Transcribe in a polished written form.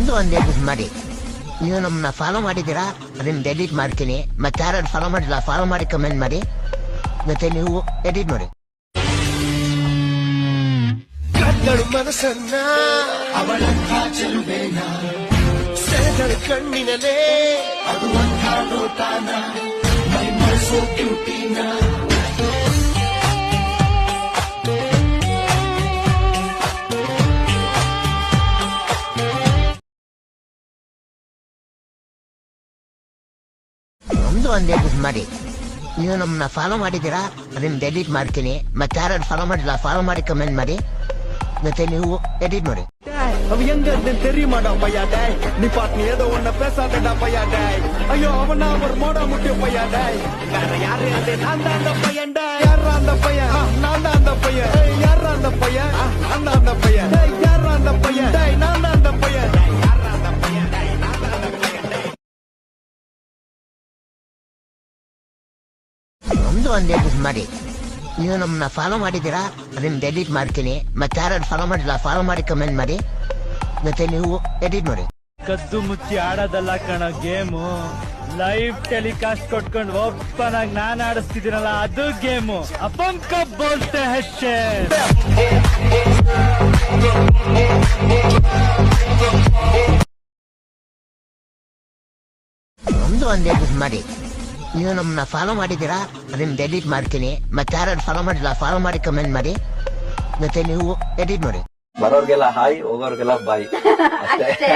ನಮ್ದು ಒಂದೇ ಯೂಸ್ ಮಾಡಿ. ನೀವು ನಮ್ಮನ್ನ ಫಾಲೋ ಮಾಡಿದ್ದೀರಾ, ಅದನ್ನ ಡೆಲೀಟ್ ಮಾಡ್ತೀನಿ. ಮತ್ತೆ ಯಾರು ಫಾಲೋ ಮಾಡಿಲ್ಲ ಫಾಲೋ ಮಾಡಿ ಕಮೆಂಟ್ ಮಾಡಿ, ಮತ್ತೆ ನೀವು ಎಡಿಟ್ ಮಾಡಿ. ಕಣ್ಣಳು ಮನಸ್ಸನ್ನ ಅವಳಂಥ ಚೆಲುವೇನ ಸೆಳೆದಳು ಕಣ್ಣಿನಲೇ ಅದು ಅಂಥ ನೋಟಾನ ಮೈ ಮನಸ್ಸು ಕ್ಯೂಟಿನ ನಮ್ದು ಒಂದೇ ಯೂಸ್ ಮಾಡಿ. ನೀವು ನಮ್ಮನ್ನ ಫಾಲೋ ಮಾಡಿದ್ದೀರಾ, ಅದನ್ನ ಡೆಲೀಟ್ ಮಾಡ್ತೀನಿ. ಮತ್ತೆ ಯಾರು ಫಾಲೋ ಮಾಡಿಲ್ಲ ಫಾಲೋ ಮಾಡಿ ಕಮೆಂಟ್ ಮಾಡಿ, ಮತ್ತೆ ನೀವು எடிட் ಮಾಡಿ. அவன் எங்க இருந்து தெரியுமாடா பையா டேய், நீ பாட்டு நீ ஏதோ ஒன்ன பேசாதடா பையா டேய். ஐயோ அவனா ஒரு மோடா முட்டிய பையா டேய், வேற யாரு அது நான் தான் அந்த பையன் டேய். யாரா அந்த பையன்? நான் தான் அந்த பையன். யாரா அந்த பையன்? நான் தான் அந்த பையன். டேய் யாரா அந்த பையன்? டேய் நான் தான் அந்த பையன். டேய் யாரா அந்த பையன்? டேய் நான் தான் அந்த பையன். ನಮ್ದು ಒಂದೇ ಯೂಸ್ ಮಾಡಿ. ನೀವು ನಮ್ಮನ್ನ ಫಾಲೋ ಮಾಡಿದ್ದೀರಾ, ಅದನ್ನ ಡೆಲೀಟ್ ಮಾಡ್ತೀನಿ. ಮತ್ತೆ ಯಾರು ಫಾಲೋ ಮಾಡಿಲ್ಲ ಫಾಲೋ ಮಾಡಿ ಕಮೆಂಟ್ ಮಾಡಿ, ಮತ್ತೆ ನೀವು ಎಡಿಟ್ ಮಾಡಿ. ಕದ್ದು ಮುಚ್ಚಿ ಆಡೋದಲ್ಲ ಕಣ ಗೇಮು, ಲೈವ್ ಟೆಲಿಕಾಸ್ಟ್ ಕೊಟ್ಕೊಂಡು ಓಪನ್ ಆಗಿ ನಾನ್ ಆಡಿಸ್ತಿದ್ದೀನಲ್ಲ ಅದು ಗೇಮು. ಅಪಂಕ ಬೋಲ್ತೆ ಹೆಚ್ಚೆ. ನಮ್ದು ಒಂದೇ ಯೂಸ್ ಮಾಡಿ. ನೀವು ನಮ್ಮನ್ನ ಫಾಲೋ ಮಾಡಿದ್ದೀರಾ, ಅದನ್ನ ಡೆಲೀಟ್ ಮಾಡ್ತೀನಿ. ಮತ್ತೆ ಯಾರು ಫಾಲೋ ಮಾಡಿಲ್ಲ ಫಾಲೋ ಮಾಡಿ ಕಮೆಂಟ್ ಮಾಡಿ, ಮತ್ತೆ ನೀವು ಎಡಿಟ್ ಮಾಡಿ. ಬರೋರ್ಗೆಲ್ಲ ಹಾಯ್, ಹೋಗೋರ್ಗೆಲ್ಲ ಬಾಯ್ ಅಷ್ಟೇ.